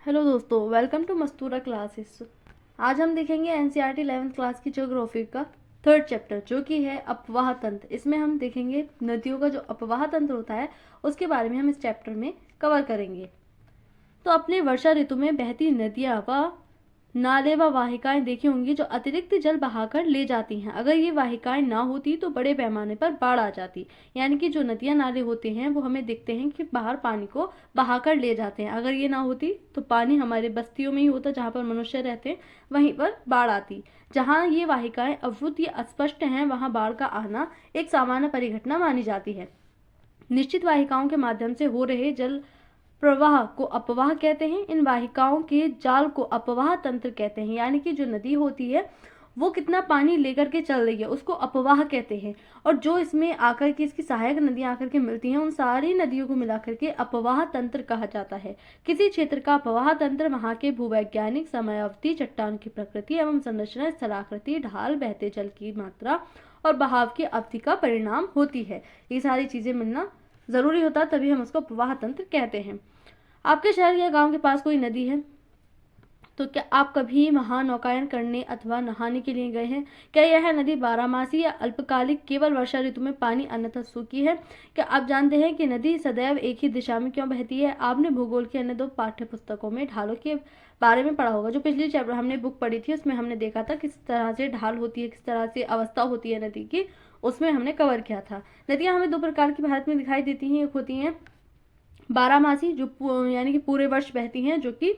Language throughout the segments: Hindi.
हेलो दोस्तों, वेलकम टू मस्तूरा क्लासेस। आज हम देखेंगे एनसीईआरटी 11th क्लास की ज्योग्राफी का थर्ड चैप्टर जो कि है अपवाह तंत्र। इसमें हम देखेंगे नदियों का जो अपवाह तंत्र होता है उसके बारे में हम इस चैप्टर में कवर करेंगे। तो अपने वर्षा ऋतु में बहती नदियां व नाले व वाहिकाएं देखी होंगी जो अतिरिक्त जल बहाकर ले जाती हैं। अगर ये वाहिकाएं ना होती तो बड़े पैमाने पर बाढ़ आ जाती। यानी कि जो नदियां नाले होते हैं वो हमें दिखते हैं कि बाहर पानी को बहाकर ले जाते हैं। अगर ये ना होती तो पानी हमारे बस्तियों में ही होता, जहाँ पर मनुष्य रहते हैं वहीं पर बाढ़ आती। जहाँ ये वाहिकाएं अवरुद्ध या अस्पष्ट हैं वहां बाढ़ का आना एक सामान्य परिघटना मानी जाती है। निश्चित वाहिकाओं के माध्यम से हो रहे जल प्रवाह को अपवाह कहते हैं। इन वाहिकाओं के जाल को अपवाह तंत्र कहते हैं। यानी कि जो नदी होती है वो कितना पानी लेकर के चल रही है उसको अपवाह कहते हैं। और जो इसमें आकर के इसकी सहायक नदियां आकर के मिलती हैं उन सारी नदियों को मिलाकर के अपवाह तंत्र कहा जाता है। किसी क्षेत्र का अपवाह तंत्र वहां के भूवैज्ञानिक समयावधि, चट्टान की प्रकृति एवं संरचना, स्थलाकृति, ढाल, बहते जल की मात्रा और बहाव की अवधि का परिणाम होती है। ये सारी चीजें मिलना जरूरी होता है, तभी हम उसको प्रवाह तंत्र कहते हैं। आपके शहर या गांव के पास कोई नदी है तो क्या आप कभी वहां नौकायन करने अथवा नहाने के लिए गए हैं? क्या यह नदी बारहमासी या अल्पकालिक केवल वर्षा ऋतु में पानी अन्यथा सूखी है? क्या आप जानते हैं कि नदी सदैव एक ही दिशा में क्यों बहती है? आपने भूगोल की अन्य 2 पाठ्य पुस्तकों में ढालों के बारे में पढ़ा होगा। जो पिछली चैप्टर हमने बुक पढ़ी थी उसमें हमने देखा था किस तरह से ढाल होती है, किस तरह से अवस्था होती है नदी की, उसमें हमने कवर किया था। नदियां हमें 2 प्रकार की भारत में दिखाई देती हैं। एक होती हैं बारहमासी जो यानी कि पूरे वर्ष बहती हैं, जो कि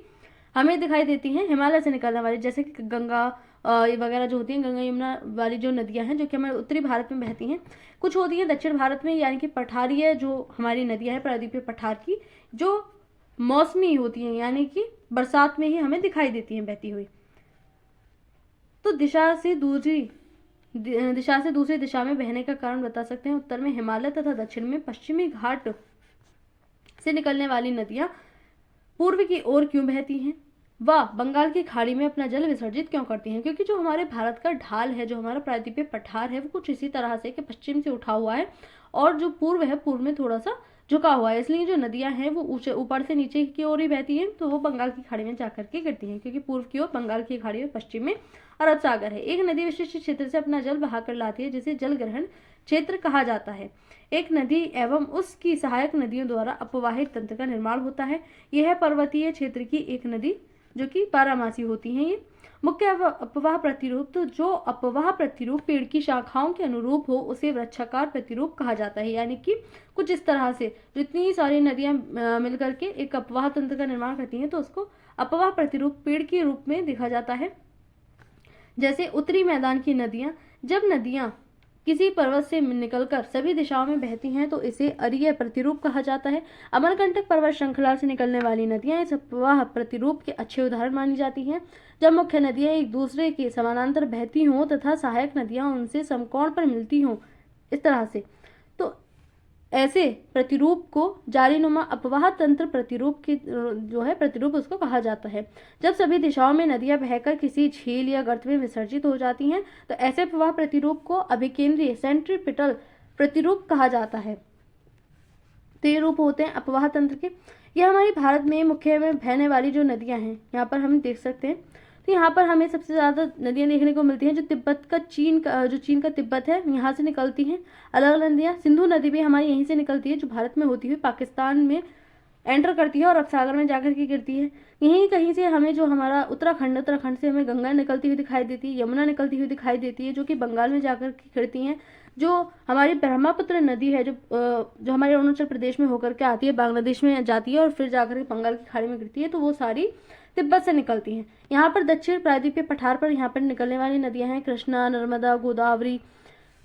हमें दिखाई देती हैं हिमालय से निकलने वाली, जैसे कि गंगा वगैरह जो होती हैं, गंगा यमुना वाली जो नदियां हैं जो कि हमारे उत्तरी भारत में बहती हैं। कुछ होती हैं दक्षिण भारत में, यानी कि पठारीय जो हमारी नदियां हैं प्रायद्वीपीय पठार की, जो मौसमी होती हैं, यानी कि बरसात में ही हमें दिखाई देती हैं बहती हुई। तो दिशा से दूसरी दिशा में बहने का कारण बता सकते हैं। उत्तर में हिमालय तथा दक्षिण में पश्चिमी घाट से निकलने वाली नदियां पूर्व की ओर क्यों बहती हैं? वह बंगाल की खाड़ी में अपना जल विसर्जित क्यों करती हैं? क्योंकि जो हमारे भारत का ढाल है, जो हमारा प्रायद्वीपीय पठार है, वो कुछ इसी तरह से कि पश्चिम से उठा हुआ है और जो पूर्व है पूर्व में थोड़ा सा झुका हुआ है। इसलिए जो नदियां हैं वो ऊपर से नीचे की ओर ही बहती हैं, तो वो बंगाल की खाड़ी में जाकर के गिरती हैं, क्योंकि पूर्व की ओर बंगाल की खाड़ी में, पश्चिम में अरब सागर है। एक नदी विशिष्ट क्षेत्र से अपना जल बहाकर लाती है जिसे जल ग्रहण क्षेत्र कहा जाता है। एक नदी एवं उसकी सहायक नदियों द्वारा अपवाहित तंत्र का निर्माण होता है। यह पर्वतीय क्षेत्र की एक नदी जो कि बारहमासी होती है। ये मुख्य अपवाह प्रतिरूप, तो जो अपवाह प्रतिरूप पेड़ की शाखाओं के अनुरूप हो उसे वृक्षाकार प्रतिरूप कहा जाता है। यानी कि कुछ इस तरह से जितनी सारी नदियां मिलकर के एक अपवाह तंत्र का निर्माण करती हैं तो उसको अपवाह प्रतिरूप पेड़ के रूप में देखा जाता है। जैसे उत्तरी मैदान की नदियां, जब नदियां किसी पर्वत से निकलकर सभी दिशाओं में बहती हैं तो इसे अरीय प्रतिरूप कहा जाता है। अमरकंटक पर्वत श्रृंखला से निकलने वाली नदियां इस अपवाह प्रतिरूप के अच्छे उदाहरण मानी जाती हैं। जब मुख्य नदियां एक दूसरे के समानांतर बहती हों तथा सहायक नदियां उनसे समकोण पर मिलती हों, इस तरह से, तो ऐसे प्रतिरूप को जारीनुमा अपवाह तंत्र प्रतिरूप की जो है प्रतिरूप उसको कहा जाता है। जब सभी दिशाओं में नदियां बहकर किसी झील या गर्त में विसर्जित हो जाती हैं तो ऐसे प्रवाह प्रतिरूप को अभिकेंद्रीय सेंट्रीपिटल प्रतिरूप कहा जाता है। तो ये रूप होते हैं अपवाह तंत्र के। यह हमारी भारत में मुख्य में बहने वाली जो नदियां हैं यहाँ पर हम देख सकते हैं। तो यहाँ पर हमें सबसे ज़्यादा नदियाँ देखने को मिलती हैं जो चीन का तिब्बत है यहाँ से निकलती हैं अलग अलग नदियाँ। सिंधु नदी भी हमारी यहीं से निकलती है जो भारत में होती हुई पाकिस्तान में एंटर करती है और अरब सागर में जाकर के गिरती है। यहीं कहीं से हमें जो हमारा उत्तराखंड से हमें गंगा निकलती हुई दिखाई देती है, यमुना निकलती हुई दिखाई देती है जो कि बंगाल में जाकर के गिरती हैं। जो हमारी ब्रह्मपुत्र नदी है जो हमारे अरुणाचल प्रदेश में होकर के आती है, बांग्लादेश में जाती है और फिर जाकर के बंगाल की खाड़ी में गिरती है, तो वो सारी तिब्बत से निकलती हैं। यहाँ पर दक्षिण प्रायद्वीपीय पठार पर यहाँ पर निकलने वाली नदियां हैं कृष्णा, नर्मदा, गोदावरी,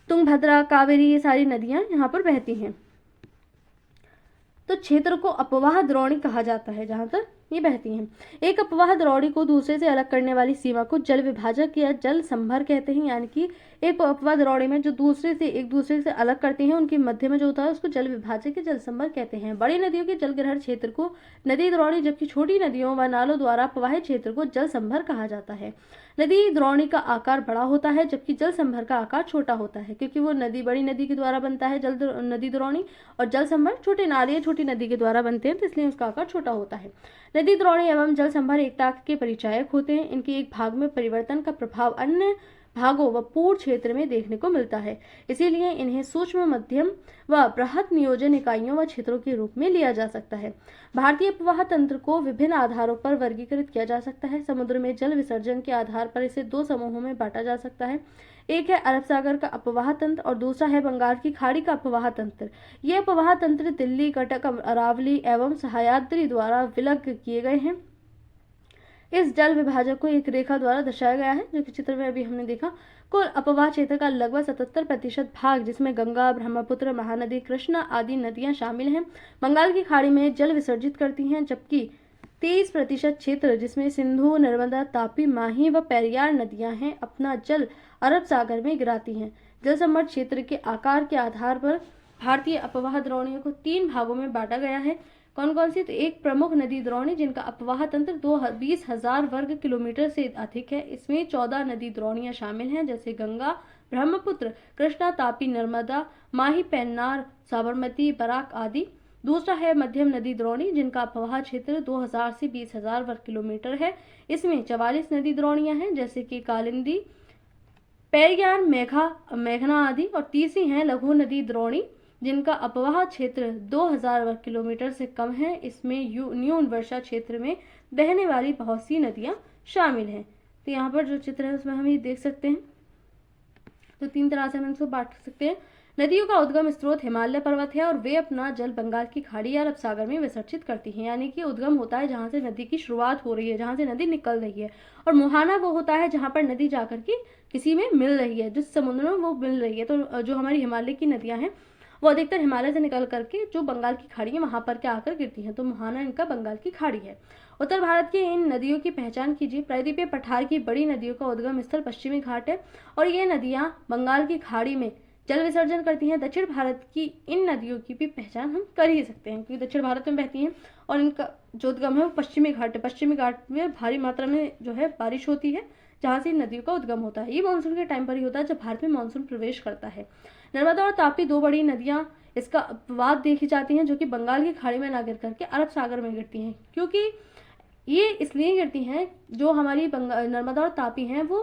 तुंगभद्रा, कावेरी, ये सारी नदियां यहाँ पर बहती हैं। तो क्षेत्र को अपवाह द्रोणी कहा जाता है जहां तक ये बहती हैं। एक अपवाह द्रोणी को दूसरे से अलग करने वाली सीमा को जल विभाजक या जल संभर कहते हैं। यानी कि एक अपवाद द्रोणी में जो एक दूसरे से अलग करती हैं, उनके मध्य में जो होता है उसको जल विभाजक या जल संभर कहते हैं। बड़ी नदियों के जलग्रहण क्षेत्र को नदी द्रोणी, जबकि छोटी नदियों व नालों द्वारा प्रवाहित क्षेत्र को जल संभर कहा जाता है। नदी द्रोणी का आकार बड़ा होता है जबकि जल संभर का आकार छोटा होता है, क्योंकि वो बड़ी नदी के द्वारा बनता है नदी द्रोणी, और जल संभर छोटे नाले या छोटी नदी के द्वारा बनते हैं, तो इसलिए उसका आकार छोटा होता है। नदी द्रोणी एवं जल संभर एकता के परिचायक होते हैं। इनके एक भाग में परिवर्तन का प्रभाव अन्य भागों व पूर्ण क्षेत्र में देखने को मिलता है, इसीलिए इन्हें सूक्ष्म, मध्यम व बृहत नियोजन इकाइयों व क्षेत्रों के रूप में लिया जा सकता है। भारतीय अपवाह तंत्र को विभिन्न आधारों पर वर्गीकृत किया जा सकता है। समुद्र में जल विसर्जन के आधार पर इसे दो समूहों में बांटा जा सकता है। एक है अरब सागर का अपवाह तंत्र और दूसरा है बंगाल की खाड़ी का अपवाह तंत्र। ये अपवाह तंत्र दिल्ली, कटक, अरावली एवं सह्याद्री द्वारा विलग किए गए हैं। इस जल विभाजक को एक रेखा द्वारा दर्शाया गया है, जो कि चित्र में अभी हमने देखा। कुल अपवाह क्षेत्र का लगभग 77% भाग, जिसमें गंगा, ब्रह्मपुत्र, महानदी, कृष्णा आदि नदियां शामिल हैं, बंगाल की खाड़ी में जल विसर्जित करती हैं, जबकि 23% क्षेत्र, जिसमें सिंधु, नर्मदा, तापी, माही व पेरियार नदियां हैं, अपना जल अरब सागर में गिराती हैं। जल संभर क्षेत्र के आकार के आधार पर भारतीय अपवाह द्रोणियों को 3 भागों में बांटा गया है। कौन कौन सी? तो एक प्रमुख नदी द्रोणी जिनका अपवाह तंत्र 20,000 वर्ग किलोमीटर से अधिक है। इसमें 14 नदी द्रोणियां शामिल हैं, जैसे गंगा, ब्रह्मपुत्र, कृष्णा, तापी, नर्मदा, माही, पेन्नार, साबरमती, बराक आदि। दूसरा है मध्यम नदी द्रोणी जिनका अपवाह क्षेत्र 2000 से 20,000 वर्ग किलोमीटर है। इसमें 44 नदी द्रोणियां हैं, जैसे कि कालिंदी, पेरियार, मेघना आदि। और तीसरी है लघु नदी द्रोणी जिनका अपवाह क्षेत्र 2000 वर्ग किलोमीटर से कम है। इसमें न्यून वर्षा क्षेत्र में बहने वाली बहुत सी नदियां शामिल हैं। तो यहाँ पर जो चित्र है उसमें हम ये देख सकते हैं। तो 3 तरह से हम इसको बांट सकते हैं। नदियों का उद्गम स्रोत हिमालय पर्वत है और वे अपना जल बंगाल की खाड़ी या अरब सागर में विसर्जित करती हैं, यानी कि उद्गम होता है जहां से नदी की शुरुआत हो रही है, जहां से नदी निकल रही है। और मुहाना वो होता है जहां पर नदी जाकर के किसी में मिल रही है, जिस समुद्र में वो मिल रही है। तो जो हमारी हिमालय की नदियां हैं वो अधिकतर हिमालय से निकल करके जो बंगाल की खाड़ी है वहां पर क्या आकर गिरती हैं, तो मुहाना इनका बंगाल की खाड़ी है। उत्तर भारत की इन नदियों की पहचान कीजिए। प्रायद्वीपीय पठार की बड़ी नदियों का उद्गम स्थल पश्चिमी घाट है और ये नदियां बंगाल की खाड़ी में जल विसर्जन करती हैं। दक्षिण भारत की इन नदियों की भी पहचान हम कर ही सकते हैं, क्योंकि दक्षिण भारत में बहती हैं और इनका जो उद्गम है वो पश्चिमी घाट है। पश्चिमी घाट में भारी मात्रा में जो है बारिश होती है, जहां से इन नदियों का उद्गम होता है। ये मानसून के टाइम पर ही होता है जब भारत में मानसून प्रवेश करता है। नर्मदा और तापी 2 बड़ी नदियां इसका अपवाद देखी जाती हैं, जो कि बंगाल की खाड़ी में ना गिर करके अरब सागर में गिरती हैं। क्योंकि ये इसलिए गिरती हैं, जो हमारी नर्मदा और तापी हैं वो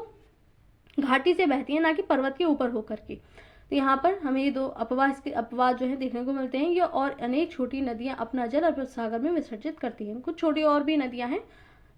घाटी से बहती हैं, ना कि पर्वत के ऊपर होकर के। तो यहाँ पर हमें ये 2 अपवाद जो है देखने को मिलते हैं। ये और अनेक छोटी नदियां अपना जल अरब सागर में विसर्जित करती हैं। कुछ छोटी और भी नदियां हैं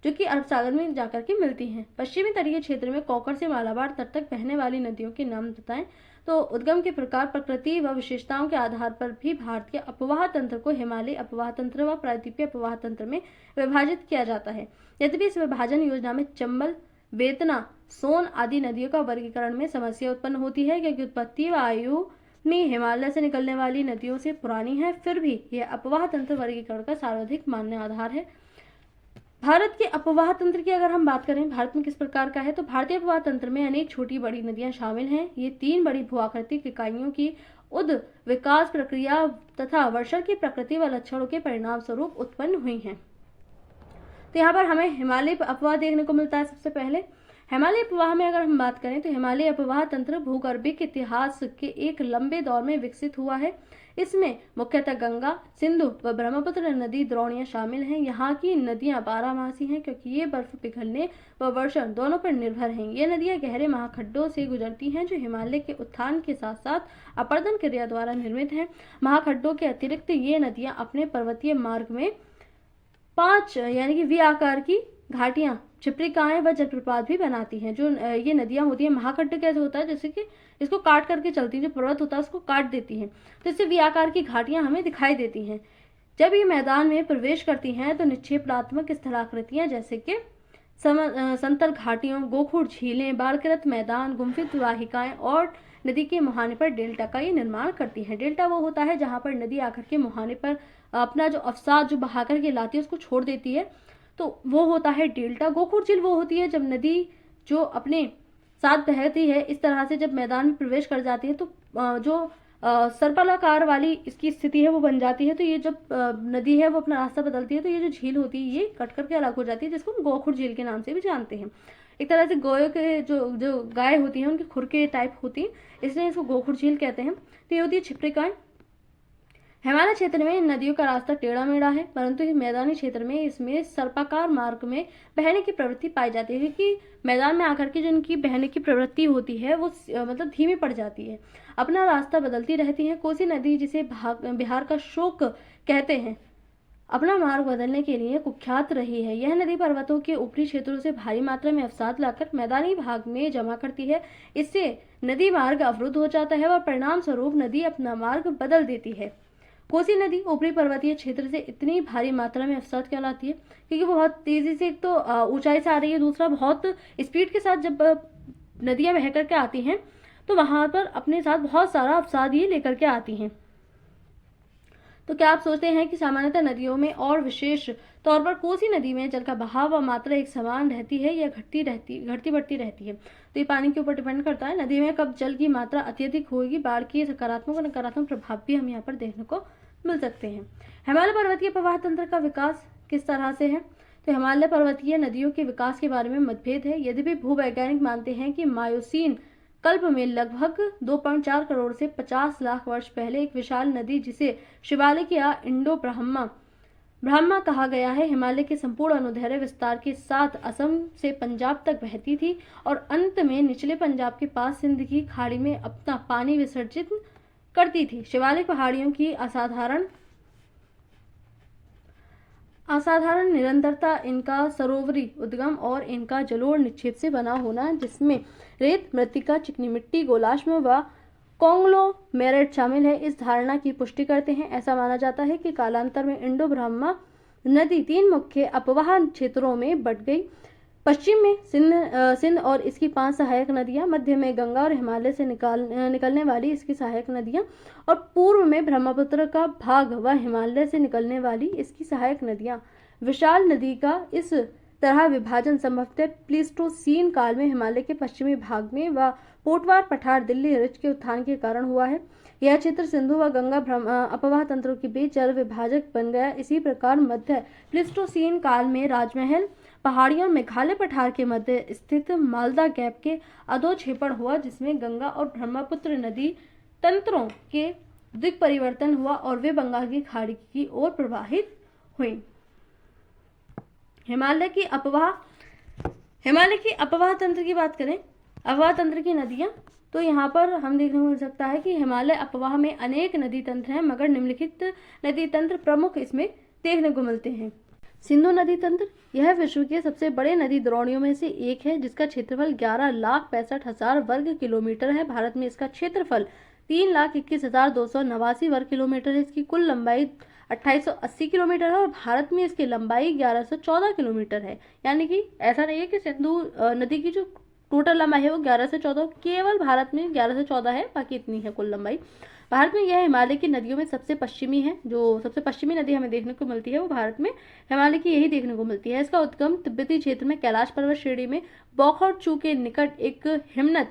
जो कि अरब सागर में जाकर के मिलती हैं। पश्चिमी तटीय क्षेत्र में कोकर से मालाबार तट तक बहने वाली नदियों के नाम बताएं। तो उद्गम के प्रकार, प्रकृति व विशेषताओं के आधार पर भी भारतीय अपवाह तंत्र को हिमालयी अपवाह तंत्र व प्रायद्वीपीय अपवाह तंत्र में विभाजित किया जाता है। यद्यपि इस विभाजन योजना में चंबल, बेतना, सोन आदि नदियों का वर्गीकरण में समस्या उत्पन्न होती है, क्योंकि उत्पत्ति व आयु में हिमालय से निकलने वाली नदियों से पुरानी है। फिर भी यह अपवाह तंत्र वर्गीकरण का सर्वाधिक मान्य आधार है। भारत के अपवाह तंत्र की अगर हम बात करें, भारत में किस प्रकार का है, तो भारतीय अपवाह तंत्र में अनेक छोटी बड़ी नदियां शामिल हैं। ये 3 बड़ी भूआकृतिक इकाइयों की उद विकास प्रक्रिया तथा वर्षा की प्रकृति व लक्षणों के परिणाम स्वरूप उत्पन्न हुई हैं। तो यहाँ पर हमें हिमालय अपवाह देखने को मिलता है। सबसे पहले हिमालय अपवाह में अगर हम बात करें तो हिमालय अपवाह तंत्र भूगर्भिक इतिहास के एक लंबे दौर में विकसित हुआ है। इसमें मुख्यतः गंगा, सिंधु व ब्रह्मपुत्र नदी द्रोणियां शामिल हैं। यहाँ की नदियां 12मासी हैं, क्योंकि ये बर्फ पिघलने व वर्षा दोनों पर निर्भर हैं। ये नदियां गहरे महाखड्डों से गुजरती हैं, जो हिमालय के उत्थान के साथ साथ अपर्दन क्रिया द्वारा निर्मित हैं। महाखड्डों के अतिरिक्त ये नदियां अपने पर्वतीय मार्ग में 5 यानी कि वी आकार की घाटियां, छिप्रिकाएं व जलप्रपात भी बनाती हैं। जो ये नदियां होती हैं, महाखड्ड कैसे होता है, जैसे कि इसको काट करके चलती हैं, जो पर्वत होता है उसको काट देती हैं, तो इससे वी आकार की घाटियां हमें दिखाई देती हैं। जब ये मैदान में प्रवेश करती हैं तो निक्षेपात्मक स्थलाकृतियां जैसे कि समतल घाटियों, गोखुर झीलें, बाढ़ग्रस्त मैदान, गुम्फित वाहिकाएं और नदी के मुहाने पर डेल्टा का ये निर्माण करती है। डेल्टा वो होता है जहां पर नदी आकर के मुहाने पर अपना जो अवसाद जो बहा करके लाती है उसको छोड़ देती है, तो वो होता है डेल्टा। गोखुर झील वो होती है जब नदी जो अपने साथ बहती है। इस तरह से जब मैदान में प्रवेश कर जाती है तो जो सर्पलाकार वाली इसकी स्थिति है वो बन जाती है। तो ये जब नदी है वो अपना रास्ता बदलती है तो ये जो झील होती है ये कट करके अलग हो जाती है, जिसको हम गोखुर झील के नाम से भी जानते हैं। एक तरह से गोयों के जो गाय होती हैं उनके खुर के टाइप होती है, इसलिए इसको गोखुर झील कहते हैं। तो ये होती है क्षिप्रिकाएं। हिमालय क्षेत्र में इन नदियों का रास्ता टेढ़ा मेढ़ा है, परंतु इस मैदानी क्षेत्र में इसमें सर्पाकार मार्ग में बहने की प्रवृत्ति पाई जाती है, क्योंकि मैदान में आकर के जो इनकी बहने की प्रवृत्ति होती है वो मतलब धीमी पड़ जाती है, अपना रास्ता बदलती रहती है। कोसी नदी, जिसे बिहार का शोक कहते हैं, अपना मार्ग बदलने के लिए कुख्यात रही है। यह नदी पर्वतों के ऊपरी क्षेत्रों से भारी मात्रा में अवसाद लाकर मैदानी भाग में जमा करती है। इससे नदी मार्ग अवरुद्ध हो जाता है और परिणाम स्वरूप नदी अपना मार्ग बदल देती है। कोसी नदी ऊपरी पर्वतीय क्षेत्र से इतनी भारी मात्रा में अवसाद कहलाती है क्योंकि वो बहुत तेजी से, एक तो ऊंचाई से आ रही है, दूसरा बहुत स्पीड के साथ जब नदियां बह करके आती हैं तो वहां पर अपने साथ बहुत सारा अवसाद ये लेकर के आती हैं। तो क्या आप सोचते हैं कि सामान्यतः नदियों में और विशेष तौर पर कोसी नदी में जल का बहाव व मात्रा एक समान रहती है या घटती बढ़ती रहती है? तो ये पानी के ऊपर डिपेंड करता है। नदी में कब जल की मात्रा अत्यधिक होगी, बाढ़ के सकारात्मक और नकारात्मक प्रभाव भी हम यहाँ पर देखने को मिल सकते हैं। हिमालय पर्वतीय प्रवाह तंत्र का विकास किस तरह से है? तो हिमालय पर्वतीय नदियों के विकास के बारे में मतभेद है। यद्यपि भूवैज्ञानिक मानते हैं कि मायोसीन कल्प में लगभग 2.4 करोड़ से 50 लाख वर्ष पहले एक विशाल नदी, जिसे शिवालिक या इंडो ब्रह्मा कहा गया है, हिमालय के संपूर्ण अनुदैर्घ्य विस्तार के साथ असम से पंजाब तक बहती थी और अंत में निचले पंजाब के पास सिंध की खाड़ी में अपना पानी विसर्जित करती थी। शिवालिक पहाड़ियों की असाधारण निरंतरता, इनका सरोवरी उद्गम और इनका जलोढ़ निक्षेप से बना होना, जिसमें रेत, मृत्तिका, चिकनी मिट्टी, गोलाश्म व कॉन्ग्लोमेरेट शामिल है, इस धारणा की पुष्टि करते हैं। ऐसा माना जाता है कि कालांतर में इंडो ब्रह्मा नदी 3 मुख्य अपवाह क्षेत्रों में बट गई। पश्चिम में सिंध और इसकी 5 सहायक नदियां, मध्य में गंगा और हिमालय से निकलने वाली इसकी सहायक नदियां, और पूर्व में ब्रह्मपुत्र का भाग व हिमालय से निकलने वाली इसकी सहायक नदियां। विशाल नदी का इस तरह विभाजन संभवतः प्लीस्टोसीन काल में हिमालय के पश्चिमी भाग में व पोटवार पठार दिल्ली रिज के उत्थान के कारण हुआ है। यह क्षेत्र सिंधु व गंगा अपवाह तंत्रों के बीच जल विभाजक बन गया। इसी प्रकार मध्य प्लीस्टोसीन काल में राजमहल पहाड़ियों और मेघालय पठार के मध्य स्थित मालदा गैप के अधोक्षेपण हुआ, जिसमें गंगा और ब्रह्मपुत्र नदी तंत्रों के दिक् परिवर्तन हुआ और वे बंगाल की खाड़ी की ओर प्रवाहित हुई। हिमालय की अपवाह तंत्र की बात करें, अपवाह तंत्र की नदियां, तो यहाँ पर हम देखने को मिल सकता है कि हिमालय अपवाह में अनेक नदी तंत्र हैं, मगर निम्नलिखित नदी तंत्र प्रमुख इसमें देखने को मिलते हैं। सिंधु नदी तंत्र, यह विश्व के सबसे बड़े नदी द्रोणियों में से एक है, जिसका क्षेत्रफल 11,65,000 वर्ग किलोमीटर है। भारत में इसका क्षेत्रफल 3,21,289 वर्ग किलोमीटर है। इसकी कुल लंबाई 2880 किलोमीटर है और भारत में इसकी लंबाई 1114 किलोमीटर है। यानी कि ऐसा नहीं है कि सिंधु नदी की जो टोटल लंबाई है वो 11 से 14, केवल भारत में 11 से 14 है, बाकी इतनी है कुल लंबाई। भारत में यह हिमालय की नदियों में सबसे पश्चिमी है। जो सबसे पश्चिमी नदी हमें देखने को मिलती है वो भारत में हिमालय की यही देखने को मिलती है। इसका उद्गम तिब्बती क्षेत्र में कैलाश पर्वत श्रेणी में बोखौचू के निकट एक हिमनद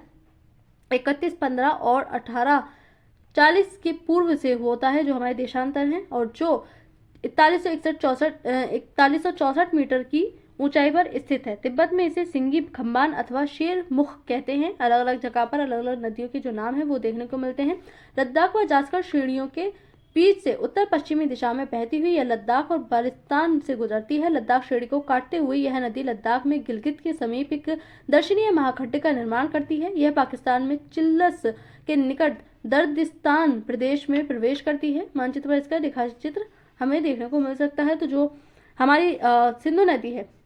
3115 और 1840 के पूर्व से होता है, जो हमारे देशांतर है, और जो 4164 मीटर की ऊंचाई पर स्थित है। तिब्बत में इसे सिंगी खंबान अथवा शेर मुख कहते हैं। अलग अलग जगह पर अलग अलग नदियों के जो नाम है वो देखने को मिलते हैं। लद्दाख व जास्कर श्रेणियों के बीच से उत्तर पश्चिमी दिशा में बहती हुई यह लद्दाख और बलिस्तान से गुजरती है। लद्दाख श्रेणी को काटते हुए यह नदी लद्दाख में गिलगित के समीप एक दर्शनीय महाखड्ड का निर्माण करती है। यह पाकिस्तान में चिल्लस के निकट दर्दिस्तान प्रदेश में प्रवेश करती है। मानचित्र पर इसका रेखा चित्र हमें देखने को मिल सकता है। तो जो हमारी सिंधु नदी है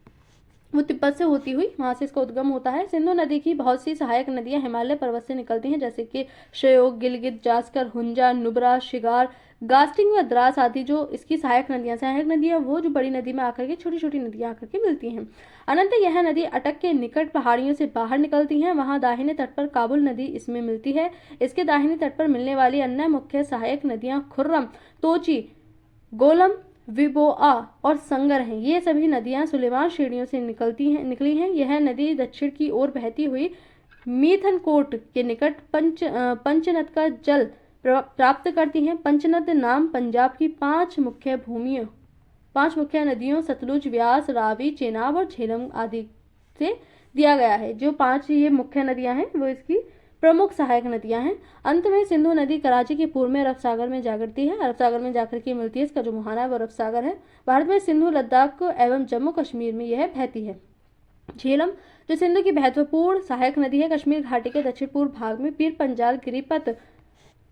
वो तिब्बत से होती हुई वहां से इसका उद्गम होता है। सिंधु नदी की बहुत सी सहायक नदियां हिमालय पर्वत से निकलती हैं, जैसे कि श्योक, गिलगित, जास्कर, हुंजा, नुब्रा, शिगार, गास्टिंग व द्रास आदि। जो इसकी सहायक नदियां वो जो बड़ी नदी में आकर के छोटी छोटी नदियां आकर के मिलती हैं। अनंत यह नदी अटक के निकट पहाड़ियों से बाहर निकलती है। वहां दाहिने तट पर काबुल नदी इसमें मिलती है। इसके दाहिने तट पर मिलने वाली अन्य मुख्य सहायक नदियां खुर्रम, तोची, गोलम, विबोआ और संगर हैं। ये सभी नदियां सुलेमान श्रेणियों से निकली हैं। यह नदी दक्षिण की ओर बहती हुई मिथनकोट के निकट पंचनद का जल प्राप्त करती हैं। पंचनद नाम पंजाब की पांच मुख्य नदियों सतलुज, व्यास, रावी, चेनाब और झेलम आदि से दिया गया है। जो पांच ये मुख्य नदियां हैं वो इसकी प्रमुख सहायक नदियां हैं। अंत में सिंधु नदी कराची के पूर्व में अरब सागर में जा गिरती है। अरब सागर में जाकर के मिलती है। इसका जो मुहाना है वो अरब सागर है। भारत में सिंधु, लद्दाख एवं जम्मू कश्मीर में यह बहती है। झेलम जो सिंधु की महत्वपूर्ण सहायक नदी है, कश्मीर घाटी के दक्षिण पूर्व भाग में पीर पंजाल गिरिपथ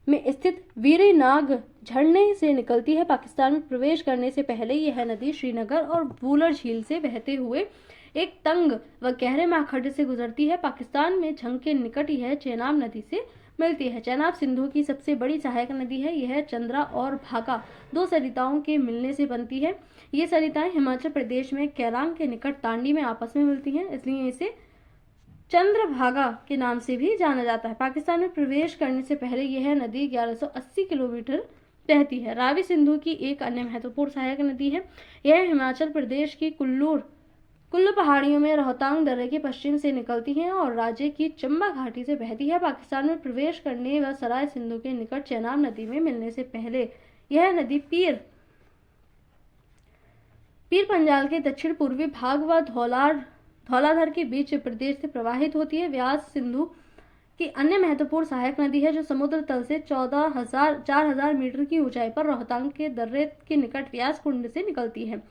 में स्थित वीरनाग झरने से निकलती है। पाकिस्तान में प्रवेश करने से पहले यह नदी श्रीनगर और वूलर झील से बहते हुए एक तंग व गहरे महाखड्ड से गुजरती है। पाकिस्तान में झंग के निकट यह चेनाब नदी से मिलती है। चेनाब सिंधु की सबसे बड़ी सहायक नदी है। यह चंद्रा और भागा दो सरिताओं के मिलने से बनती है। ये सरिताएं हिमाचल प्रदेश में केलांग के निकट तांडी में आपस में मिलती हैं, इसलिए इसे चंद्रभागा के नाम से भी जाना जाता है। पाकिस्तान में प्रवेश करने से पहले यह नदी 1180 किलोमीटर बहती है। रावी सिंधु की एक अन्य महत्वपूर्ण सहायक नदी है। यह हिमाचल प्रदेश की कुल्लू पहाड़ियों में रोहतांग दर्रे के पश्चिम से निकलती है और राज्य की चंबा घाटी से बहती है। पाकिस्तान में प्रवेश करने व सराय सिंधु के निकट चेनाब नदी में मिलने से पहले यह नदी पीर पंजाल के दक्षिण पूर्वी भाग व धौलाधर के बीच प्रदेश से प्रवाहित होती है। व्यास सिंधु की अन्य महत्वपूर्ण सहायक नदी है, जो समुद्र तल से 4,000 मीटर की ऊंचाई पर रोहतांग के दर्रे के निकट व्यास कुंड से निकलती है।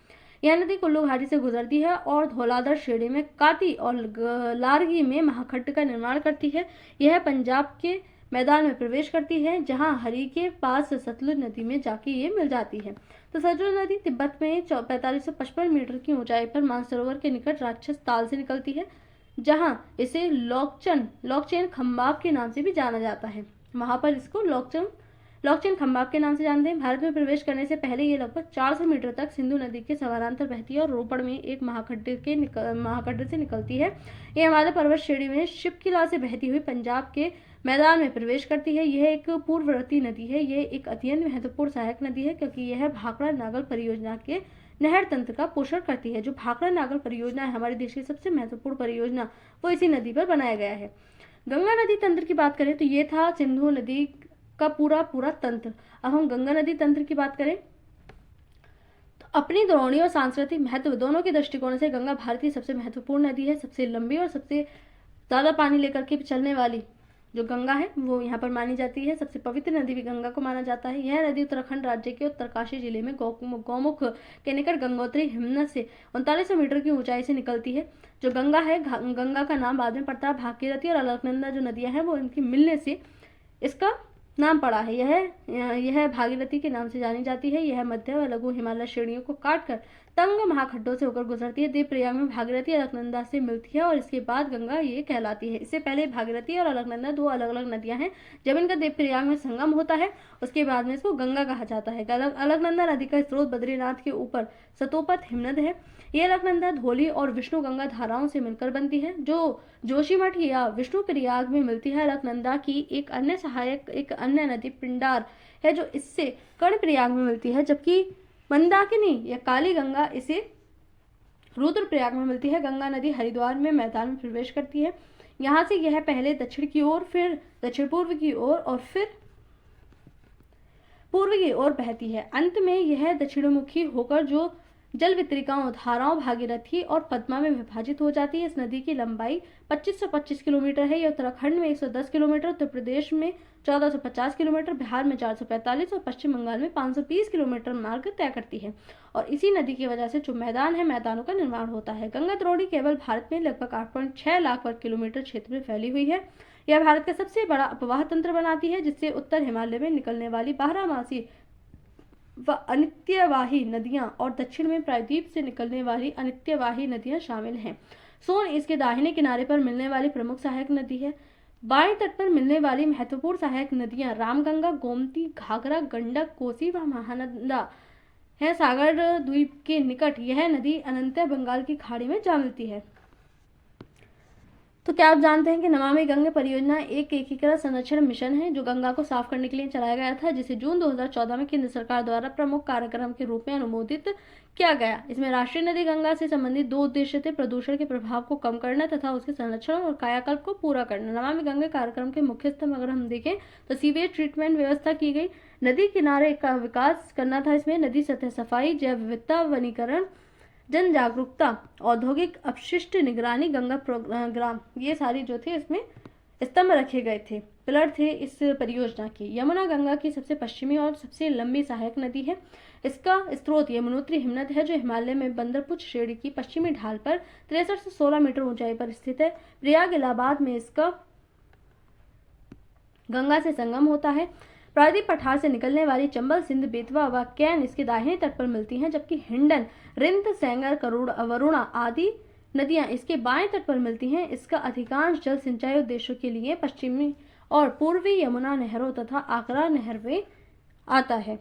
यह नदी कुल्लू घाटी से गुजरती है और धौलाधर श्रेणी में काती और लारगी में महाखड्ड का निर्माण करती है। यह पंजाब के मैदान में प्रवेश करती है, जहां हरी के पास सतलुज नदी में जाके ये मिल जाती है। तो सतलुज नदी तिब्बत में 4555 मीटर की ऊंचाई पर मानसरोवर के निकट राक्षस ताल से निकलती है, जहां इसे लॉकचेन खंबाब के नाम से भी जाना जाता है। वहां पर इसको लॉकचेन खंबाब के नाम से जानते हैं। भारत में प्रवेश करने से पहले ये लगभग 400 मीटर तक सिंधु नदी के समानांतर बहती है और रोपड़ में एक महाखड्ड से निकलती है। ये हिमालय पर्वत श्रेणी में शिपकिला से बहती हुई पंजाब के मैदान में प्रवेश करती है। यह एक पूर्ववर्ती नदी है। यह एक अत्यंत महत्वपूर्ण सहायक नदी है, क्योंकि यह भाखड़ा नागल परियोजना के नहर तंत्र का पोषण करती है। जो भाखड़ा नागल परियोजना है हमारे देश की सबसे महत्वपूर्ण परियोजना, वो इसी नदी पर बनाया गया है। गंगा नदी तंत्र की बात करें तो ये था सिंधु नदी का पूरा तंत्र। अब हम गंगा नदी तंत्र की बात करें तो अपनी द्रोणी और सांस्कृतिक महत्व दोनों के दृष्टिकोण से गंगा भारत की सबसे महत्वपूर्ण नदी है। सबसे लंबी और सबसे ज्यादा पानी लेकर के चलने वाली जो गंगा है वो यहाँ पर मानी जाती है। सबसे पवित्र नदी भी गंगा को माना जाता है। यह नदी उत्तराखंड राज्य के उत्तरकाशी जिले में गौमुख के निकट गंगोत्री हिमनद से 3900 मीटर की ऊंचाई से निकलती है। जो गंगा है, गंगा का नाम बाद में पड़ता है भागीरथी और अलकनंदा जो नदियां हैं वो इनकी मिलने से इसका नाम पड़ा है। यह भागीरथी के नाम से जानी जाती है। यह मध्य व लघु हिमालय श्रेणियों को काटकर तंग महाखड्डों से होकर गुजरती है। देवप्रयाग में भागीरथी अलकनंदा से मिलती है और इसके बाद गंगा ये कहलाती है। इससे पहले भागीरथी और अलकनंदा दो अलग अलग नदियां हैं। जब इनका देवप्रयाग में संगम होता है उसके बाद में इसको गंगा कहा जाता है। अलकनंदा नदी का स्रोत बद्रीनाथ के ऊपर सतोपत हिमनद है। ये अलकनंदा धौली और विष्णु गंगा धाराओं से मिलकर बनती है, जो जोशीमठ या विष्णु प्रयाग में मिलती है। अलकनंदा की एक अन्य नदी पिंडार है, जो इससे कर्णप्रयाग में मिलती है, जबकि मंदाकिनी या काली गंगा इसे रुद्रप्रयाग में मिलती है। गंगा नदी हरिद्वार में मैदान में प्रवेश करती है। यहाँ से यह पहले दक्षिण की ओर, फिर दक्षिण पूर्व की ओर और फिर पूर्व की ओर बहती है। अंत में यह दक्षिणमुखी होकर जो जल वितरिकाओं धाराओं भागीरथी और पद्मा में विभाजित हो जाती है। इस नदी की लंबाई 2525 किलोमीटर है। यह उत्तराखंड में 110 किलोमीटर, उत्तर प्रदेश में 1450 किलोमीटर, बिहार में 445 और पश्चिम बंगाल में 520 किलोमीटर मार्ग तय करती है। और इसी नदी की वजह से जो मैदान है, मैदानों का निर्माण होता है। गंगा द्रोणी केवल भारत में लगभग 8.6 लाख वर्ग किलोमीटर क्षेत्र में फैली हुई है। यह भारत का सबसे बड़ा अपवाह तंत्र बनाती है, जिससे उत्तर हिमालय में निकलने वाली बारहमासी व अनित्यवाही नदियां और दक्षिण में प्रायद्वीप से निकलने वाली अनित्यवाही नदियां शामिल हैं। सोन इसके दाहिने किनारे पर मिलने वाली प्रमुख सहायक नदी है। बाएं तट पर मिलने वाली महत्वपूर्ण सहायक नदियां रामगंगा, गोमती, घाघरा, गंडक, कोसी व महानंदा है। सागर द्वीप के निकट यह नदी अनंत बंगाल की खाड़ी में जा मिलती है। तो क्या आप जानते हैं कि नमामि गंगे परियोजना एक एकीकृत संरक्षण मिशन है जो गंगा को साफ करने के लिए चलाया गया था, जिसे जून 2014 में केंद्र सरकार द्वारा प्रमुख कार्यक्रम के रूप में अनुमोदित किया गया। इसमें राष्ट्रीय नदी गंगा से संबंधित 2 उद्देश्य थे: प्रदूषण के प्रभाव को कम करना तथा उसके संरक्षण और कायाकल्प को पूरा करना। नमामि गंगे कार्यक्रम के मुख्य स्तंभ अगर हम देखें तो सीवेज ट्रीटमेंट व्यवस्था की गई, नदी किनारे का विकास करना था, इसमें नदी सतह सफाई, जैव विविधता, वनीकरण, जन जागरूकता, औद्योगिक अपशिष्ट निगरानी, गंगा प्रोग्राम, ये सारी जो थे इसमें स्तंभ रखे गए थे, पिलर थे इस परियोजना की। यमुना गंगा की सबसे पश्चिमी और सबसे लंबी सहायक नदी है। इसका स्रोत यमुनोत्री हिमनद है जो हिमालय में बंदरपुछ श्रेणी की पश्चिमी ढाल पर 63 से 16 मीटर ऊंचाई पर स्थित है। प्रयाग इलाहाबाद में इसका गंगा से संगम होता है। प्रायद्वीप पठार से निकलने वाली चंबल, सिंध, बेतवा व कैन इसके दाहिने तट पर मिलती हैं, जबकि हिंडन, रिंद, सेंगर, वरुणा आदि नदियां इसके बाएं तट पर मिलती हैं। इसका अधिकांश जल सिंचाई उद्देश्यों के लिए पश्चिमी और पूर्वी यमुना नहरों तथा आगरा नहर में आता है।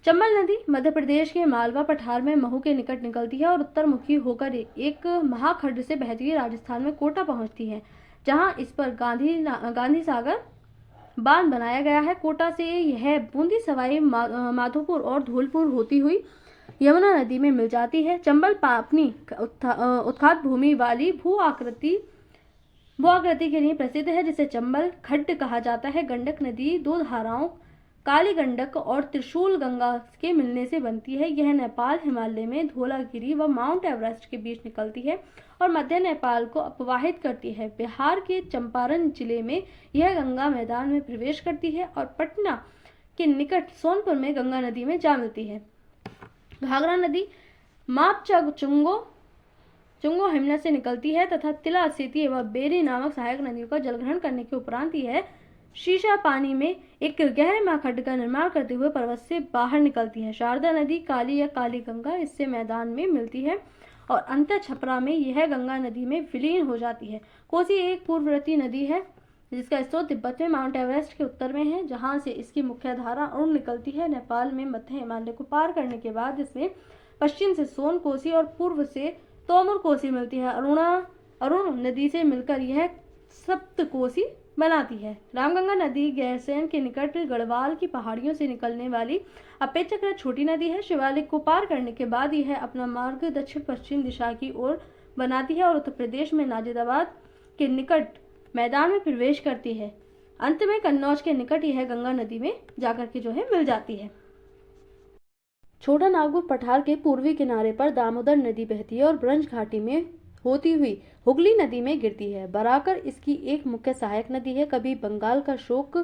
चंबल नदी मध्य प्रदेश के मालवा पठार में महू के निकट निकलती है और उत्तरमुखी होकर एक महाखड्ड से बहती हुई राजस्थान में कोटा पहुंचती है, जहां इस पर गांधी सागर बांध बनाया गया है। कोटा से यह बूंदी, सवाई माधोपुर और धौलपुर होती हुई यमुना नदी में मिल जाती है। चंबल अपनी उत्खात भूमि वाली भू आकृति के लिए प्रसिद्ध है, जिसे चंबल खड्ड कहा जाता है। गंडक नदी 2 धाराओं काली गंडक और त्रिशूल गंगा के मिलने से बनती है। यह नेपाल हिमालय में धौलागिरी व माउंट एवरेस्ट के बीच निकलती है और मध्य नेपाल को अपवाहित करती है। बिहार के चंपारण जिले में यह गंगा मैदान में प्रवेश करती है और पटना के निकट सोनपुर में गंगा नदी में जा मिलती है। घाघरा नदी चुंगो हिमनद से निकलती है तथा तिला, सेती व बेरी नामक सहायक नदियों का जलग्रहण करने के उपरांत यह शीशा पानी में एक गहरे महाखड्ड का निर्माण करते हुए पर्वत से बाहर निकलती है। शारदा नदी, काली या काली गंगा, इससे मैदान में मिलती है और अंत छपरा में यह गंगा नदी में विलीन हो जाती है। कोसी एक पूर्ववर्ती नदी है जिसका स्रोत तिब्बत में माउंट एवरेस्ट के उत्तर में है, जहां से इसकी मुख्य धारा अरुण निकलती है। नेपाल में मध्य हिमालय को पार करने के बाद इसमें पश्चिम से सोन कोसी और पूर्व से तोमर कोसी मिलती है। अरुण नदी से मिलकर यह सप्त कोसी बनाती है। रामगंगा नदी गैरसैंण के निकट गढ़वाल की पहाड़ियों से निकलने वाली अपेक्षाकृत छोटी नदी है। शिवालिक को पार करने के बाद यह अपना मार्ग दक्षिण पश्चिम दिशा की ओर बनाती है और उत्तर प्रदेश में नाजिदाबाद के निकट मैदान में प्रवेश करती है। अंत में कन्नौज के निकट यह गंगा नदी में जाकर के जो है मिल जाती है। छोटा नागपुर पठार के पूर्वी किनारे पर दामोदर नदी बहती है और ब्रज घाटी में होती हुई हुगली नदी में गिरती है। बराकर इसकी एक मुख्य सहायक नदी है। कभी बंगाल का शोक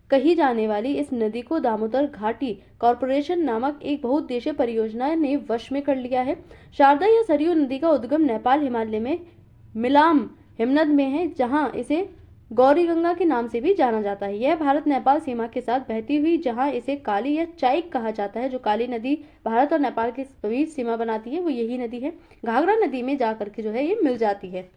कही जाने वाली इस नदी को दामोदर घाटी कॉरपोरेशन नामक एक बहुउद्देशीय परियोजना ने वश में कर लिया है। शारदा या सरयू नदी का उद्गम नेपाल हिमालय में मिलाम हिमनद में है, जहां इसे गौरी गंगा के नाम से भी जाना जाता है। यह भारत नेपाल सीमा के साथ बहती हुई, जहां इसे काली या चाइक कहा जाता है, जो काली नदी भारत और नेपाल के बीच सीमा बनाती है, वो यही नदी है। घाघरा नदी में जाकर के जो है ये मिल जाती है।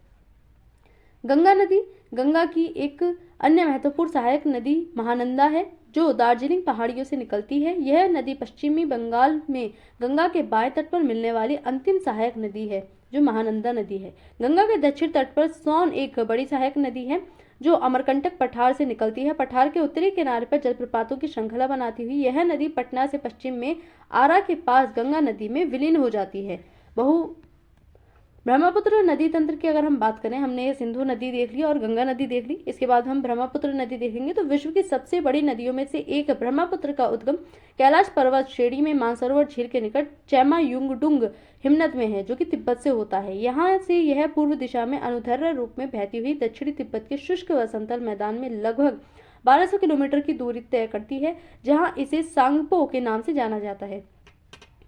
गंगा नदी गंगा की एक अन्य महत्वपूर्ण सहायक नदी महानंदा है, जो दार्जिलिंग पहाड़ियों से निकलती है। यह नदी पश्चिमी बंगाल में गंगा के बाएं तट पर मिलने वाली अंतिम सहायक नदी है, जो महानंदा नदी है। गंगा के दक्षिण तट पर सोन एक बड़ी सहायक नदी है, जो अमरकंटक पठार से निकलती है। पठार के उत्तरी किनारे पर जलप्रपातों की श्रृंखला बनाती हुई यह नदी पटना से पश्चिम में आरा के पास गंगा नदी में विलीन हो जाती है। ब्रह्मपुत्र नदी तंत्र की अगर हम बात करें, हमने ये सिंधु नदी देख ली और गंगा नदी देख ली, इसके बाद हम ब्रह्मपुत्र नदी देखेंगे। तो विश्व की सबसे बड़ी नदियों में से एक ब्रह्मपुत्र का उद्गम कैलाश पर्वत श्रेणी में मानसरोवर झील के निकट चैमा युंगडुंग हिमनद में है, जो कि तिब्बत से होता है। यहाँ से यह पूर्व दिशा में अनुदैर्ध्य रूप में बहती हुई दक्षिणी तिब्बत के शुष्क व समतल मैदान में लगभग 1200 किलोमीटर की दूरी तय करती है, जहाँ इसे सांगपो के नाम से जाना जाता है।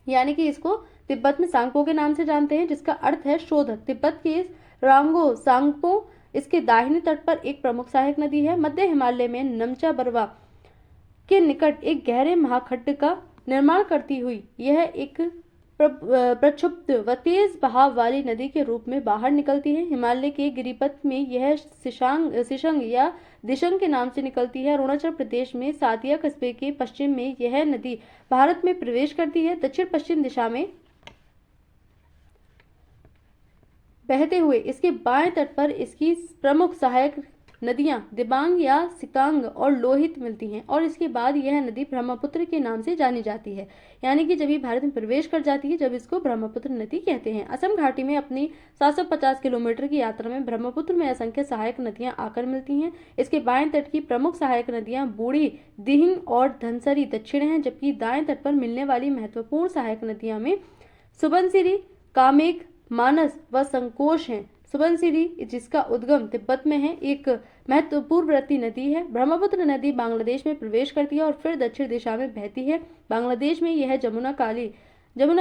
यानी कि इसको तिब्बत में सांगपो के नाम से जानते हैं, जिसका अर्थ है शोधक। तिब्बत के रांगो सांगपो इसके दाहिने तट पर एक प्रमुख सहायक नदी है। मध्य हिमालय में नमचा बरवा के निकट एक गहरे महाखड्ड का निर्माण करती हुई यह एक प्रक्षुब्ध व तेज बहाव वाली नदी के रूप में बाहर निकलती है। हिमालय के गिरिपथ में यह सिशंग या दिशंग के नाम से निकलती है। अरुणाचल प्रदेश में सातिया कस्बे के पश्चिम में यह नदी भारत में प्रवेश करती है। दक्षिण पश्चिम दिशा में बहते हुए इसके बाएं तट पर इसकी प्रमुख सहायक नदियां दिबांग या सिकांग और लोहित मिलती हैं और इसके बाद यह नदी ब्रह्मपुत्र के नाम से जानी जाती है। यानी कि जब ये भारत में प्रवेश कर जाती है जब इसको ब्रह्मपुत्र नदी कहते हैं। असम घाटी में अपनी 750 किलोमीटर की यात्रा में ब्रह्मपुत्र में असंख्य सहायक नदियां आकर मिलती हैं। इसके बाएं तट की प्रमुख सहायक नदियां बूढ़ी, दिहिंग और धनसरी दक्षिण है, जबकि दाएं तट पर मिलने वाली महत्वपूर्ण सहायक नदियां में सुबनसिरी, कामेक, मानस व संकोश हैं। सुबनसिरी जिसका उद्गम तिब्बत में है, एक महत्वपूर्णवर्ती नदी है। ब्रह्मपुत्र नदी बांग्लादेश में प्रवेश करती है और फिर दक्षिण दिशा में बहती है। बांग्लादेश में यह जमुना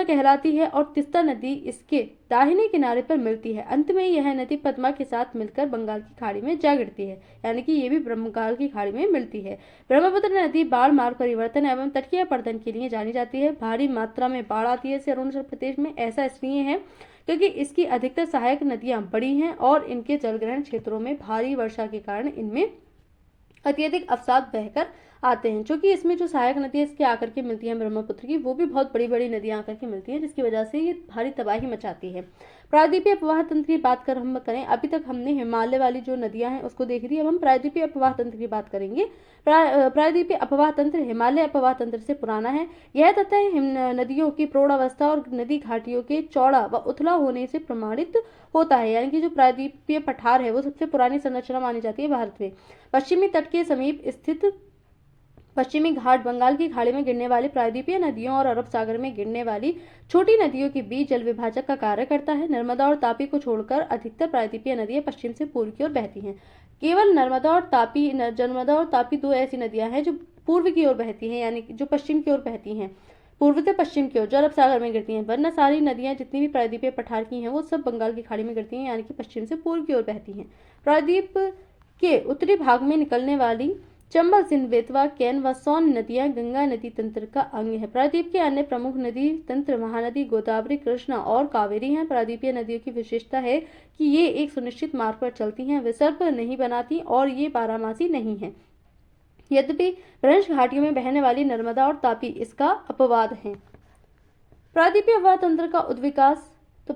कहलाती है और तिस्ता नदी इसके दाहिने किनारे पर मिलती है। अंत में यह नदी पद्मा के साथ मिलकर बंगाल की खाड़ी में जा गिरती है, यानी कि ये भी बंगाल की खाड़ी में मिलती है। ब्रह्मपुत्र नदी बाढ़ मार्ग परिवर्तन एवं तटीय पर्यटन के लिए जानी जाती है। भारी मात्रा में बाढ़ आती है इसे अरुणाचल प्रदेश में। ऐसा इसलिए है क्योंकि इसकी अधिकतर सहायक नदियां बड़ी हैं और इनके जलग्रहण क्षेत्रों में भारी वर्षा के कारण इनमें अत्यधिक अवसाद बहकर आते हैं। क्योंकि इसमें जो सहायक नदियां इसके आकर के मिलती हैं ब्रह्मपुत्र की, वो भी बहुत बड़ी बड़ी नदियां आकर के मिलती हैं, जिसकी वजह से ये भारी तबाही मचाती है। प्रायद्वीपीय अपवाह तंत्र की बात कर हम करें, अभी तक हमने हिमालय वाली जो नदियां हैं उसको देख ली, अब हम प्रायद्वीपीय अपवाह तंत्र की बात करेंगे। प्रायद्वीपीय अपवाह तंत्र हिमालय अपवाह तंत्र से पुराना है। यह तथ्य नदियों की प्रौढ़ावस्था और नदी घाटियों के चौड़ा व उथला होने से प्रमाणित होता है। यानी कि जो प्रायद्वीपीय पठार है वो सबसे पुरानी संरचना मानी जाती है भारत में। पश्चिमी तट के समीप स्थित पश्चिमी घाट बंगाल की खाड़ी में गिरने वाली प्रायद्वीपीय नदियों और अरब सागर में गिरने वाली छोटी नदियों के बीच जल विभाजक का कार्य करता है। नर्मदा और तापी को छोड़कर अधिकतर प्रायद्वीपीय नदियां पश्चिम से पूर्व की ओर बहती हैं। केवल नर्मदा और तापी दो ऐसी नदियां हैं जो पूर्व की ओर बहती हैं, यानी जो पश्चिम की ओर बहती हैं, पूर्व से पश्चिम की ओर, जो अरब सागर में गिरती हैं। वरना सारी नदियां जितनी भी प्रायद्वीपीय पठार की हैं वो सब बंगाल की खाड़ी में गिरती हैं, यानी कि पश्चिम से पूर्व की ओर बहती हैं। प्रायद्वीप के उत्तरी भाग में निकलने वाली चंबल, सिंध, बेतवा, कैन व सोन नदियां गंगा नदी तंत्र का अंग है। प्रायद्वीप के अन्य प्रमुख नदी तंत्र महानदी, गोदावरी, कृष्णा और कावेरी हैं। प्रायद्वीपीय नदियों की विशेषता है कि ये एक सुनिश्चित मार्ग पर चलती हैं, विसर्प नहीं बनाती और ये बारहमासी नहीं है। यद्यपि भ्रंश घाटियों में बहने वाली नर्मदा और तापी इसका अपवाद है। प्रायद्वीपीय अपवाह तंत्र का उद्विकास तो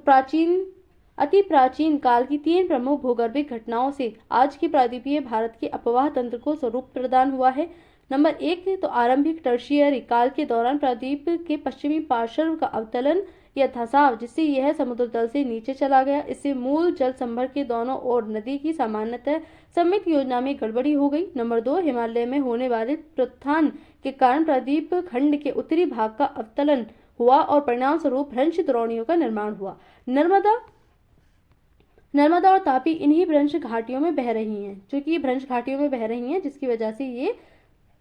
अति प्राचीन काल की 3 प्रमुख भूगर्भिक घटनाओं से आज की प्रायद्वीपीय भारत के अपवाह तंत्र को स्वरूप प्रदान हुआ है। नंबर 1 तो आरंभिक टर्शियरी काल के दौरान प्रायद्वीप के पश्चिमी पार्श्व का अवतलन या धंसाव, जिससे यह समुद्र तल से नीचे चला गया। इससे मूल जल संभर के दोनों ओर नदी की सामान्यतः सम्मित योजना में गड़बड़ी हो गई। नंबर 2 हिमालय में होने वाले प्रत्थान के कारण प्रायद्वीप खंड के उत्तरी भाग का अवतलन हुआ और परिणाम स्वरूप भ्रंश द्रोणियों का निर्माण हुआ। नर्मदा और तापी इन्हीं भ्रंश घाटियों में बह रही हैं, क्योंकि भ्रंश घाटियों में बह रही हैं, जिसकी वजह से ये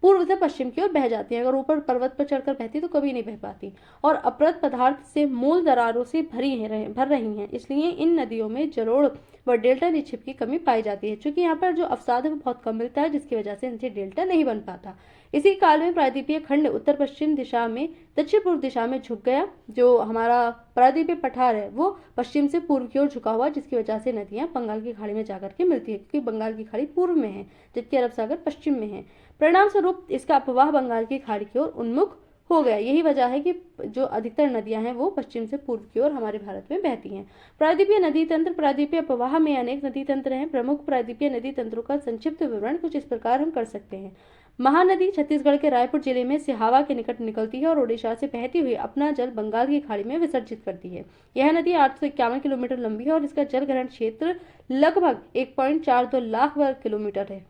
पूर्व से पश्चिम की ओर बह जाती हैं। अगर ऊपर पर्वत पर चढ़कर बहती तो कभी नहीं बह पाती और अपरद पदार्थ से मूल दरारों से भर रही हैं। इसलिए इन नदियों में जलोढ़ व डेल्टा निक्षेप की कमी पाई जाती है, क्योंकि यहाँ पर जो अवसाद है वो बहुत कम मिलता है, जिसकी वजह से इनसे डेल्टा नहीं बन पाता। इसी काल में प्रायद्वीपीय खंड उत्तर पश्चिम दिशा में दक्षिण पूर्व दिशा में झुक गया। जो हमारा प्रायद्वीपीय पठार है वो पश्चिम से पूर्व की ओर झुका हुआ, जिसकी वजह से नदियां बंगाल की खाड़ी में जाकर के मिलती है, क्योंकि बंगाल की खाड़ी पूर्व में है जबकि अरब सागर पश्चिम में है। परिणाम स्वरूप इसका अपवाह बंगाल की खाड़ी की ओर उन्मुख हो गया। यही वजह है कि जो अधिकतर नदियां हैं वो पश्चिम से पूर्व की ओर हमारे भारत में बहती हैं। प्रायद्वीपीय नदी तंत्र प्रायद्वीपीय अपवाह में अनेक नदी तंत्र हैं। प्रमुख प्रायद्वीपीय नदी तंत्रों का संक्षिप्त विवरण कुछ इस प्रकार हम कर सकते हैं। महानदी छत्तीसगढ़ के रायपुर जिले में सिहावा के निकट निकलती है और ओडिशा से बहती हुई अपना जल बंगाल की खाड़ी में विसर्जित करती है। यह नदी 851 किलोमीटर लंबी है और इसका जल ग्रहण क्षेत्र लगभग 1.42 लाख वर्ग किलोमीटर है।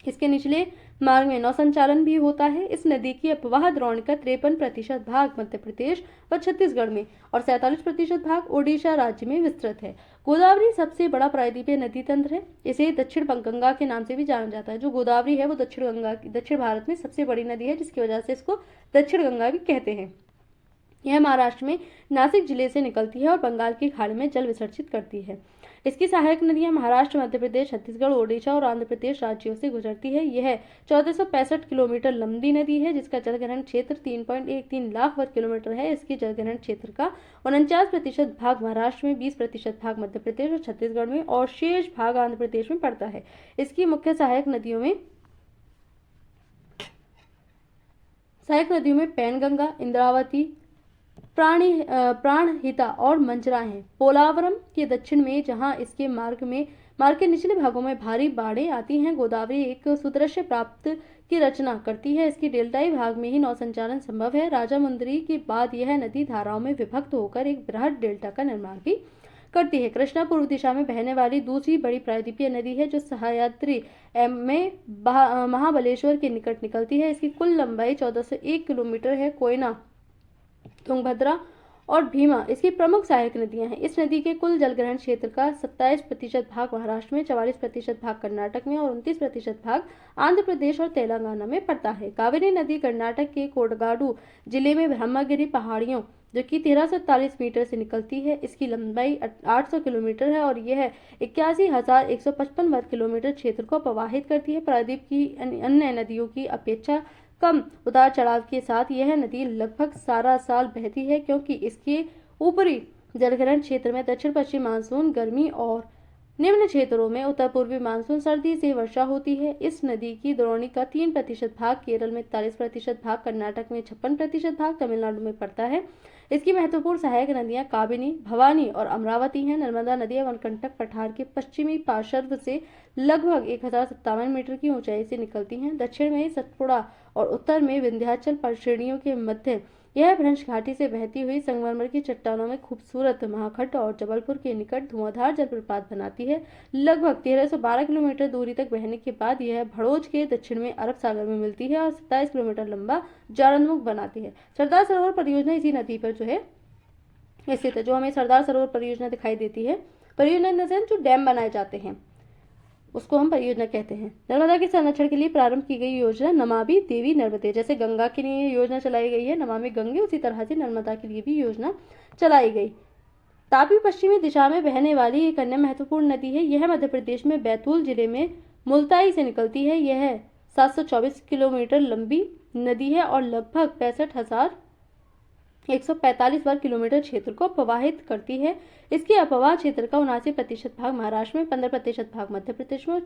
इसके निचले मार्ग में नौ संचालन भी होता है। इस नदी की अपवाह द्रोणी का 53% भाग मध्य प्रदेश व छत्तीसगढ़ में और 47% भाग ओडिशा राज्य में विस्तृत है। गोदावरी सबसे बड़ा प्रायद्वीपीय नदी तंत्र है। इसे दक्षिण गंगा के नाम से भी जाना जाता है। जो गोदावरी है वो दक्षिण भारत में सबसे बड़ी नदी है, जिसकी वजह से इसको दक्षिण गंगा भी कहते हैं। यह महाराष्ट्र में नासिक जिले से निकलती है और बंगाल की खाड़ी में जल विसर्जित करती है। इसकी सहायक नदियां महाराष्ट्र, मध्य प्रदेश, छत्तीसगढ़, ओडिशा और आंध्र प्रदेश राज्यों से गुजरती है। यह 1465 किलोमीटर लंबी नदी है, जिसका जलग्रहण क्षेत्र 3.13 लाख वर्ग किलोमीटर है। इसकी जलग्रहण क्षेत्र का 49% भाग महाराष्ट्र में, 20% भाग मध्य प्रदेश और छत्तीसगढ़ में और शेष भाग आंध्र प्रदेश में पड़ता है। इसकी मुख्य सहायक नदियों में पैनगंगा, इंद्रावती, प्राणहिता और मंजरा हैं। पोलावरम के दक्षिण में, जहां इसके मार्ग के निचले भागों में भारी बाढ़ें आती हैं, गोदावरी एक सुदृश्य प्राप्त की रचना करती है। इसकी डेल्टाई भाग में ही नौ संचालन संभव है। राजामुंदरी के बाद यह नदी धाराओं में विभक्त होकर एक बृहद डेल्टा का निर्माण भी करती है। कृष्णा पूर्व दिशा में बहने वाली दूसरी बड़ी प्रायद्वीपीय नदी है, जो सह्याद्री में महाबलेश्वर के निकट निकलती है। इसकी कुल लंबाई 1401 किलोमीटर है। कोयना, तुंगभद्रा और भीमा इसकी प्रमुख सहायक नदियां हैं। इस नदी के कुल जलग्रहण क्षेत्र का 27% भाग महाराष्ट्र में, 44% भाग कर्नाटक में और 29% भाग आंध्र प्रदेश और तेलंगाना में पड़ता है। कावेरी नदी कर्नाटक के कोडगाडू जिले में ब्रह्मगिरी पहाड़ियों, जो कि 1340 मीटर से निकलती है। इसकी लंबाई 800 किलोमीटर है और यह 81,155 वर्ग किलोमीटर क्षेत्र को प्रवाहित करती है। प्रायद्वीप की अन्य नदियों की अपेक्षा कम उतार चढ़ाव के साथ यह नदी लगभग सारा साल बहती है, क्योंकि इसके ऊपरी जलग्रहण क्षेत्र में दक्षिण पश्चिम मानसून गर्मी और निम्न क्षेत्रों में उत्तर पूर्वी मानसून सर्दी से वर्षा होती है। इस नदी की द्रोणी का 3% भाग केरल में, 43% भाग कर्नाटक में, 56% भाग तमिलनाडु में पड़ता है। इसकी महत्वपूर्ण सहायक नदियां काबिनी, भवानी और अमरावती हैं। नर्मदा नदी अमरकंटक पठार के पश्चिमी पार्श्व से लगभग 1057 मीटर की ऊंचाई से निकलती हैं। दक्षिण में सतपुड़ा और उत्तर में विंध्याचल श्रेणियों के मध्य यह भ्रंश घाटी से बहती हुई संगमरमर की चट्टानों में खूबसूरत महाखड्ड और जबलपुर के निकट धुआंधार जलप्रपात बनाती है। लगभग 1312 किलोमीटर दूरी तक बहने के बाद यह भड़ोज के दक्षिण में अरब सागर में मिलती है और 27 किलोमीटर लंबा जारन्मुख बनाती है। सरदार सरोवर परियोजना इसी नदी पर जो है स्थित है। जो हमें सरदार सरोवर परियोजना दिखाई देती है, परियोजना इन द सेंस जो डैम बनाए जाते हैं उसको हम परियोजना कहते हैं। नर्मदा के संरक्षण के लिए प्रारंभ की गई योजना नमामि देवी नर्मदे, जैसे गंगा के लिए योजना चलाई गई है नमामि गंगे, उसी तरह से नर्मदा के लिए भी योजना चलाई गई। तापी पश्चिमी दिशा में बहने वाली एक अन्य महत्वपूर्ण नदी है। यह मध्य प्रदेश में बैतूल जिले में मुल्ताई से निकलती है। यह 724 किलोमीटर लंबी नदी है और लगभग 65,145 वर्ग किलोमीटर क्षेत्र को प्रवाहित करती है। इसके अपवाह क्षेत्र का 79% भाग महाराष्ट्र में, 15% भाग मध्य प्रदेश में और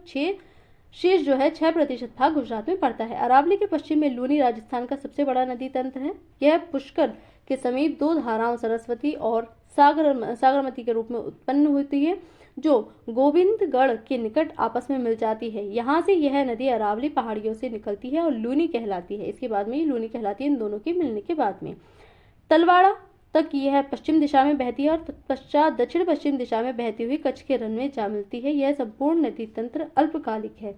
6% भाग गुजरात में पड़ता है। अरावली के पश्चिम में लूनी राजस्थान का सबसे बड़ा नदी तंत्र है। यह पुष्कर के समीप दो धाराओं सरस्वती और सागरमती के रूप में उत्पन्न होती है, जो गोविंदगढ़ के निकट आपस में मिल जाती है। यहाँ से यह नदी अरावली पहाड़ियों से निकलती है और लूनी कहलाती है। इसके बाद में लूनी कहलाती है इन दोनों के मिलने के बाद में। तलवाड़ा तक यह पश्चिम दिशा में बहती है और तत्पश्चात दक्षिण पश्चिम दिशा में बहती हुई कच्छ के रन में जा मिलती है। यह संपूर्ण नदी तंत्र अल्पकालिक है।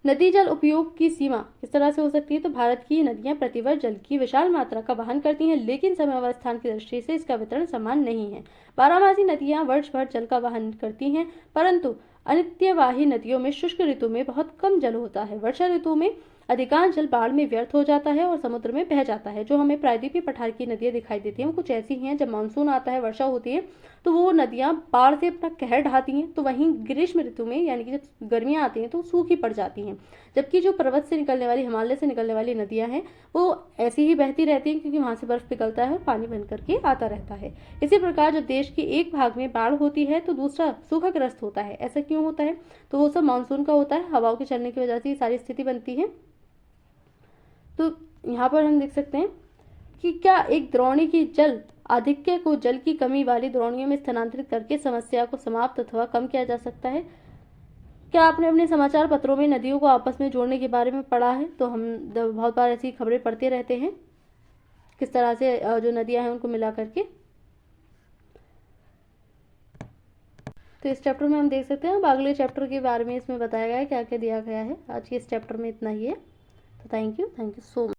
नदी जल उपयोग की सीमा किस तरह से हो सकती है? तो भारत की नदियां प्रतिवर्ष जल की विशाल मात्रा का वहन करती हैं, लेकिन समय व स्थान की दृष्टि से इसका वितरण समान नहीं है। बारहमासी नदियां वर्ष भर जल का वहन करती हैं, परंतु अनित्यवाही नदियों में शुष्क ऋतु में बहुत कम जल होता है। वर्षा ऋतु में अधिकांश जल बाढ़ में व्यर्थ हो जाता है और समुद्र में बह जाता है। जो हमें प्रायद्वीपीय पठार की नदियां दिखाई देती हैं वो कुछ ऐसी हैं, जब मानसून आता है, वर्षा होती है, तो वो नदियां बाढ़ से अपना कहर ढाती हैं। तो वहीं ग्रीष्म ऋतु में, यानी कि जब गर्मियां आती हैं, तो सूखी पड़ जाती हैं। जबकि जो पर्वत से निकलने वाली, हिमालय से निकलने वाली नदियां हैं वो ऐसी ही बहती रहती हैं, क्योंकि वहां से बर्फ पिघलता है और पानी बन करके आता रहता है। इसी प्रकार जब देश के एक भाग में बाढ़ होती है तो दूसरा सूखाग्रस्त होता है। ऐसा क्यों होता है? तो वो सब मानसून का होता है। हवाओं के चलने की वजह से ये सारी स्थिति बनती है। तो यहाँ पर हम देख सकते हैं कि क्या एक द्रोणी की जल आधिक्य को जल की कमी वाली द्रोणियों में स्थानांतरित करके समस्या को समाप्त अथवा कम किया जा सकता है। क्या आपने अपने समाचार पत्रों में नदियों को आपस में जोड़ने के बारे में पढ़ा है? तो हम बहुत बार ऐसी खबरें पढ़ते रहते हैं, किस तरह से जो नदियां हैं उनको मिला करके। तो इस चैप्टर में हम देख सकते हैं। अब अगले चैप्टर के बारे में इसमें बताया गया है क्या क्या दिया गया है। आज के इस चैप्टर में इतना ही है। तो थैंक यू सो मच।